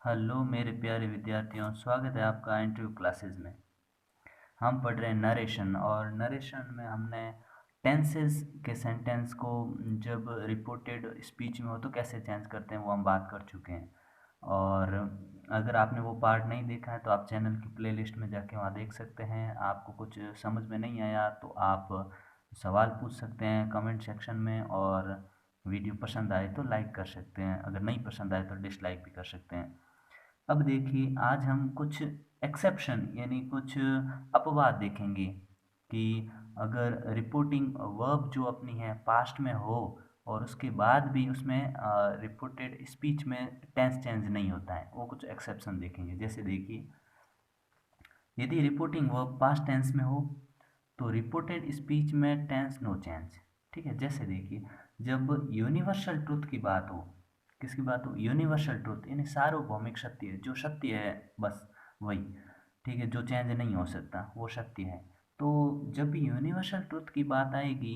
Hello मेरे प्यारे विद्यार्थियों, स्वागत है आपका इंटरव्यू क्लासेस में। हम पढ़ रहे हैं नरेशन, और नरेशन में हमने टेंसेस के सेंटेंस को जब रिपोर्टेड स्पीच में हो तो कैसे चेंज करते हैं वो हम बात कर चुके हैं। और अगर आपने वो पार्ट नहीं देखा है तो आप चैनल की प्लेलिस्ट में जाके वहाँ देख सकते हैं। आपको कुछ समझ में नहीं आया तो आप सवाल पूछ सकते हैं कमेंट सेक्शन में, और वीडियो पसंद आए तो लाइक कर सकते हैं, अगर नहीं पसंद आए तो डिसलाइक भी कर सकते हैं। अब देखिए, आज हम कुछ एक्सेप्शन यानी कुछ अपवाद देखेंगे कि अगर रिपोर्टिंग वर्ब जो अपनी है पास्ट में हो और उसके बाद भी उसमें रिपोर्टेड स्पीच में टेंस चेंज नहीं होता है, वो कुछ एक्सेप्शन देखेंगे। जैसे देखिए, यदि रिपोर्टिंग वर्ब पास्ट टेंस में हो तो रिपोर्टेड स्पीच में टेंस नो चेंज। ठीक है, जैसे देखिए, जब यूनिवर्सल ट्रुथ की बात हो, किसकी बात हो? यूनिवर्सल ट्रुथ यानी सार्वभौमिक सत्य, जो सत्य है बस वही। ठीक है, जो चेंज नहीं हो सकता वो सत्य है। तो जब भी यूनिवर्सल ट्रुथ की बात आएगी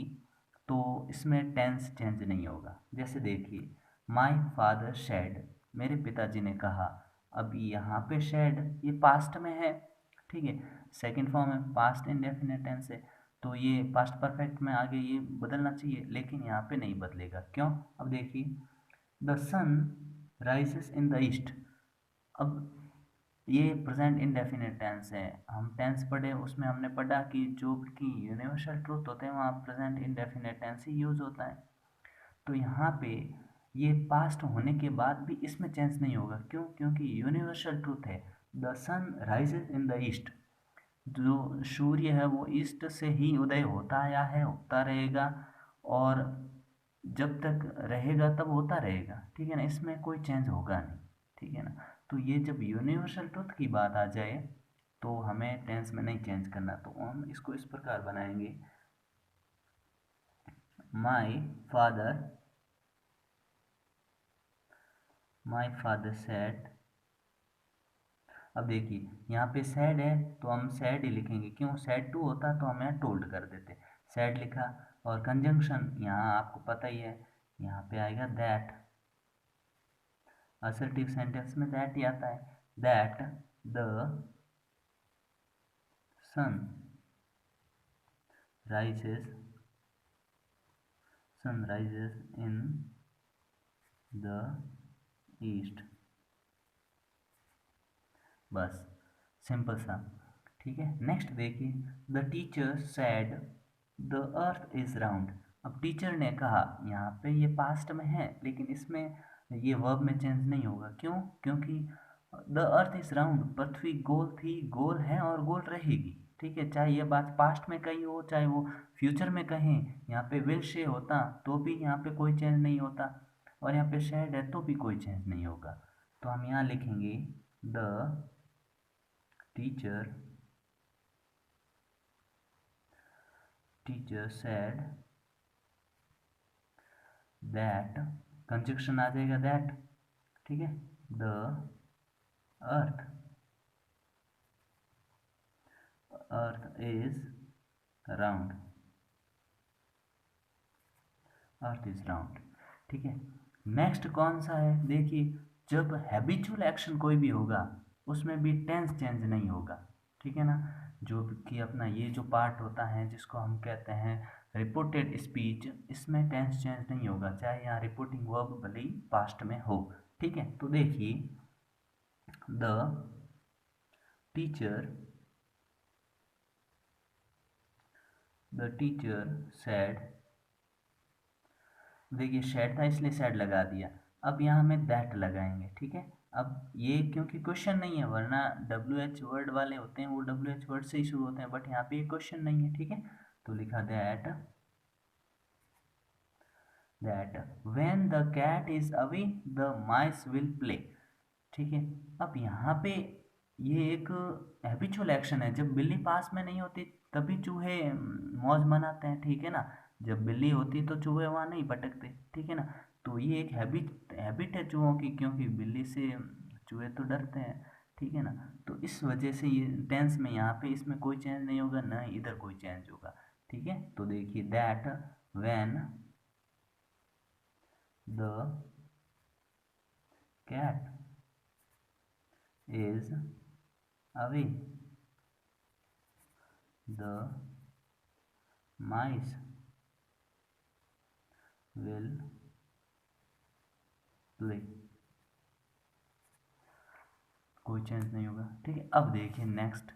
तो इसमें टेंस चेंज नहीं होगा। जैसे देखिए, माई फादर शेड, मेरे पिताजी ने कहा। अब यहाँ पे शेड ये पास्ट में है, ठीक है, सेकंड फॉर्म है, पास्ट इंडेफिनिट टेंस है, तो ये पास्ट परफेक्ट में आगे ये बदलना चाहिए, लेकिन यहाँ पे नहीं बदलेगा। क्यों? अब देखिए, the sun rises in the east. अब ये प्रेजेंट इंडेफिनिट टेंस है। हम टेंस पढ़े, उसमें हमने पढ़ा कि जो कि यूनिवर्सल ट्रूथ होते हैं वहाँ प्रेजेंट इंडेफिनिट टेंस ही यूज होता है। तो यहाँ पे ये पास्ट होने के बाद भी इसमें चेंज नहीं होगा। क्यों? क्योंकि यूनिवर्सल ट्रूथ है, the sun rises in the east. जो सूर्य है वो ईस्ट से ही उदय होता आया है, होता रहेगा, और जब तक रहेगा तब होता रहेगा। ठीक है ना, इसमें कोई चेंज होगा नहीं। ठीक है ना, तो ये जब यूनिवर्सल ट्रुथ की बात आ जाए तो हमें टेंस में नहीं चेंज करना। तो हम इसको इस प्रकार बनाएंगे, my father, my father said. अब देखिए, यहाँ पे सैड है तो हम सैड ही लिखेंगे। क्यों? सैड टू होता तो हम यहाँ टोल्ड कर देते, सैड लिखा। और कंजंक्शन यहाँ आपको पता ही है, यहाँ पे आएगा दैट। असर्टिव सेंटेंस में दैट ही आता है, that the sun rises, sun rises in the east. बस, सिंपल सा। ठीक है, नेक्स्ट देखिए, the teacher said the earth is round. अब टीचर ने कहा, यहाँ पे ये पास्ट में है लेकिन इसमें ये वर्ब में चेंज नहीं होगा। क्यों? क्योंकि द अर्थ इज राउंड, पृथ्वी गोल थी, गोल है और गोल रहेगी। ठीक है, चाहे ये बात पास्ट में कही हो चाहे वो फ्यूचर में कहें, यहाँ पे विल से होता तो भी यहाँ पे कोई चेंज नहीं होता, और यहाँ पे शेड है तो भी कोई चेंज नहीं होगा। तो हम यहाँ लिखेंगे, the teacher, teacher said that, conjunction आ जाएगा दैट। ठीक है, the earth, earth is round, earth is round. ठीक है, नेक्स्ट कौन सा है? देखिए, जब हैबिचुअल एक्शन कोई भी होगा उसमें भी टेंस चेंज नहीं होगा। ठीक है ना, जो कि अपना ये जो पार्ट होता है जिसको हम कहते हैं रिपोर्टेड स्पीच, इसमें टेंस चेंज नहीं होगा, चाहे यहाँ रिपोर्टिंग वर्ब भले ही पास्ट में हो। ठीक है, तो देखिए, the teacher, the teacher said, देखिए शेड था इसलिए शेड लगा दिया। अब यहाँ हमें दैट लगाएंगे। ठीक है, अब ये क्योंकि क्वेश्चन नहीं है, वरना डब्ल्यू एच वर्ड वाले होते हैं वो डब्ल्यू एच वर्ड से ही शुरू होते हैं, बट यहाँ पे ये क्वेश्चन नहीं है। ठीक है, तो लिखा that, that when the cat is away the mice will play. ठीक है, अब यहाँ पे ये एक हैबिचुअल एक्शन है। जब बिल्ली पास में नहीं होती तभी चूहे मौज मनाते हैं। ठीक है ना, जब बिल्ली होती तो चूहे वहाँ नहीं भटकते। ठीक है ना, तो ये एक हैबिट है चूहों की, क्योंकि बिल्ली से चूहे तो डरते हैं। ठीक है ना, तो इस वजह से ये टेंस में यहाँ पे इसमें कोई चेंज नहीं होगा, ना इधर कोई चेंज होगा। ठीक है, तो देखिए, that when the cat is away. The mice will play. कोई चेंज नहीं होगा, ठीक है। अब देखिए नेक्स्ट,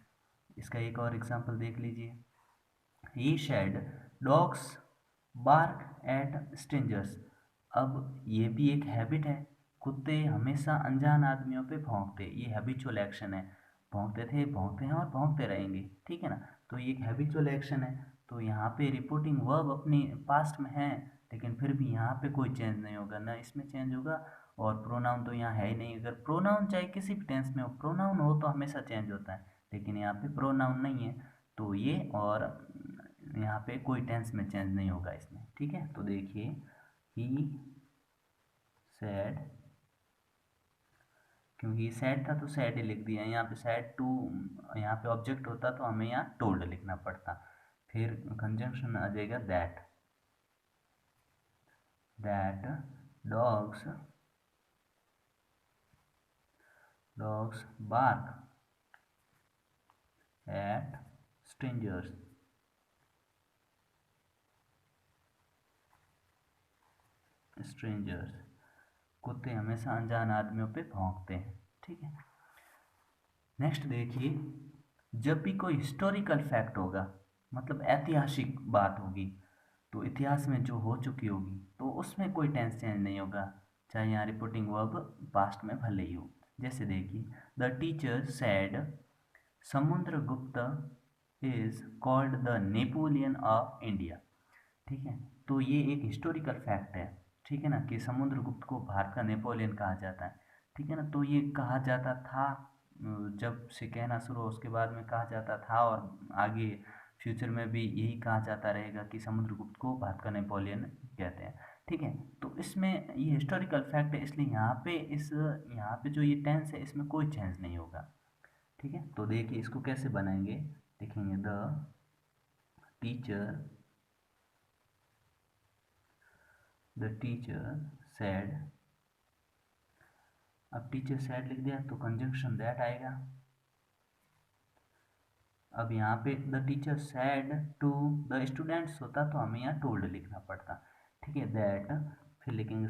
इसका एक और एग्जांपल देख लीजिए। He said dogs bark at strangers. अब ये भी एक हैबिट है, कुत्ते हमेशा अनजान आदमियों पे भौंकते, ये हैबिचुअल एक्शन है। भौंकते थे, भौंकते हैं और भौंकते रहेंगे, ठीक है ना। तो ये एक हैबिचुअल एक्शन है। तो यहाँ पे रिपोर्टिंग वर्ब अपनी पास्ट में है, लेकिन फिर भी यहाँ पे कोई चेंज नहीं होगा, ना इसमें चेंज होगा। और प्रोनाउन तो यहाँ है ही नहीं। अगर प्रोनाउन चाहे किसी भी टेंस में हो, प्रोनाउन हो तो हमेशा चेंज होता है, लेकिन यहाँ पे प्रोनाउन नहीं है। तो ये और यहाँ पे कोई टेंस में चेंज नहीं होगा इसमें, ठीक है। तो देखिए ही सैड, क्योंकि सैड था तो सैड ही लिख दिया। यहाँ पे सैड टू, यहाँ पे ऑब्जेक्ट होता तो हमें यहाँ टोल्ड लिखना पड़ता। फिर कंजंक्शन आ जाएगा that, that dogs bark at strangers. Strangers, कुत्ते हमेशा अनजान आदमियों पे भौंकते हैं, ठीक है। नेक्स्ट देखिए, जब भी कोई हिस्टोरिकल फैक्ट होगा, मतलब ऐतिहासिक बात होगी, तो इतिहास में जो हो चुकी होगी, तो उसमें कोई टेंस चेंज नहीं होगा, चाहे यहाँ रिपोर्टिंग वर्ब पास्ट में भले ही हो। जैसे देखिए, the teacher sad Samudragupta is called the Napoleon of India, ठीक है। तो ये एक हिस्टोरिकल फैक्ट है, ठीक है ना, कि समुद्रगुप्त को भारत का नेपोलियन कहा जाता है, ठीक है ना। तो ये कहा जाता था, जब से कहना शुरू हो उसके बाद में कहा जाता था, और आगे फ्यूचर में भी यही कहा जाता रहेगा कि समुद्रगुप्त को भारत का नेपोलियन कहते हैं, ठीक है। तो इसमें ये हिस्टोरिकल फैक्ट है, इसलिए यहाँ पे जो ये टेंस है इसमें कोई चेंज नहीं होगा, ठीक है। तो देखिए इसको कैसे बनाएंगे, देखेंगे। टीचर द टीचर सैड, अब टीचर सैड लिख दिया तो कंजंक्शन दैट आएगा। अब यहाँ पे the teacher said to the students होता तो हमें यहाँ टोल्ड लिखना पड़ता, ठीक है। दैट, फिर लिखेंगे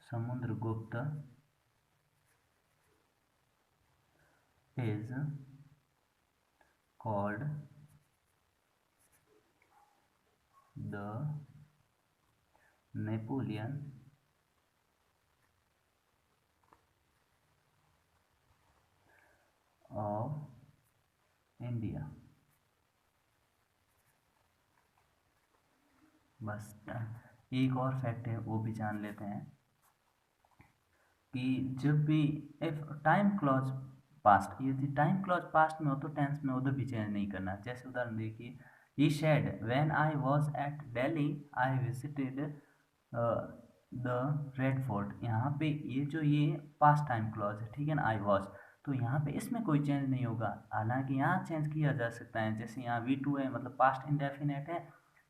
Samudragupta is called the Napoleon of India. बस एक और फैक्ट है वो भी जान लेते हैं, कि जब भी इफ टाइम क्लॉज पास्ट, यदि टाइम क्लॉज पास्ट में हो तो टेंस में उधर भी चेंज नहीं करना। जैसे उदाहरण देखिए, he said when I was at Delhi I visited the red fort. यहाँ पे ये पास्ट टाइम क्लॉज है, ठीक है ना, आई वाज। तो यहाँ पे इसमें कोई चेंज नहीं होगा, हालांकि यहाँ चेंज किया जा सकता है। जैसे यहाँ V2 है, मतलब पास्ट इंडेफिनेट है,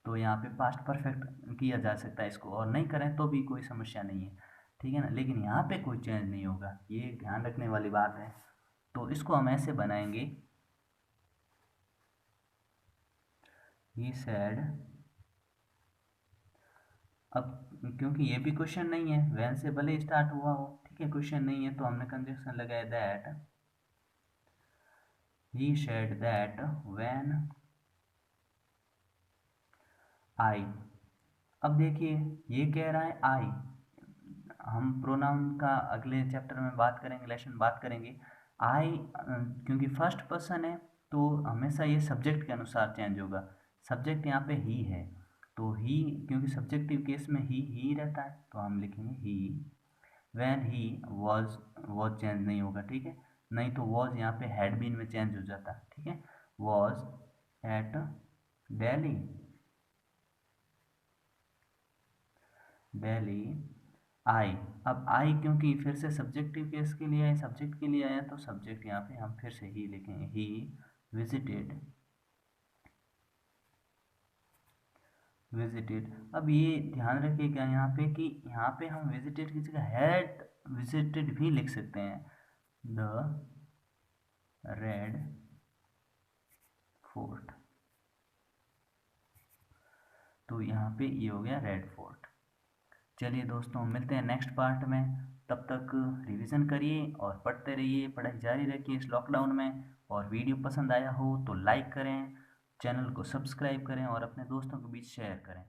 तो यहाँ पे पास्ट परफेक्ट किया जा सकता है इसको, और नहीं करें तो भी कोई समस्या नहीं है, ठीक है ना। लेकिन यहाँ पे कोई चेंज नहीं होगा, ये ध्यान रखने वाली बात है। तो इसको हम ऐसे बनाएंगे, ही सैड। अब क्योंकि ये भी क्वेश्चन नहीं है, वैन से भले स्टार्ट हुआ हो, ठीक है, क्वेश्चन नहीं है, तो हमने कंजंक्शन लगाया that, he sad that when I. अब देखिए ये कह रहा है आई, हम प्रोनाउन का अगले चैप्टर में बात करेंगे, लेसन बात करेंगे। आई क्योंकि फर्स्ट पर्सन है, तो हमेशा ये सब्जेक्ट के अनुसार चेंज होगा। सब्जेक्ट यहाँ पे ही है, तो ही, क्योंकि सब्जेक्टिव केस में ही रहता है, तो हम लिखेंगे ही। वैन ही वॉज चेंज नहीं होगा, ठीक है। नहीं तो वॉज यहाँ पे हैड बीन में चेंज हो जाता है, ठीक है। वॉज एट दिल्ली, दिल्ली आई। अब आई क्योंकि फिर से सब्जेक्टिव केस के लिए आया, सब्जेक्ट के लिए आया, तो सब्जेक्ट यहाँ पे हम फिर से ही लिखेंगे, ही विजिटेड विजिटेड। अब ये ध्यान रखिएगा यहाँ पे कि यहाँ पे हम विजिटेड की जगह हैड विजिटेड भी लिख सकते हैं। द रेड फोर्ट, तो यहाँ पे ये हो गया रेड फोर्ट। चलिए दोस्तों, मिलते हैं नेक्स्ट पार्ट में। तब तक रिवीजन करिए और पढ़ते रहिए, पढ़ाई जारी रखिए इस लॉकडाउन में। और वीडियो पसंद आया हो तो लाइक करें, चैनल को सब्सक्राइब करें और अपने दोस्तों के बीच शेयर करें।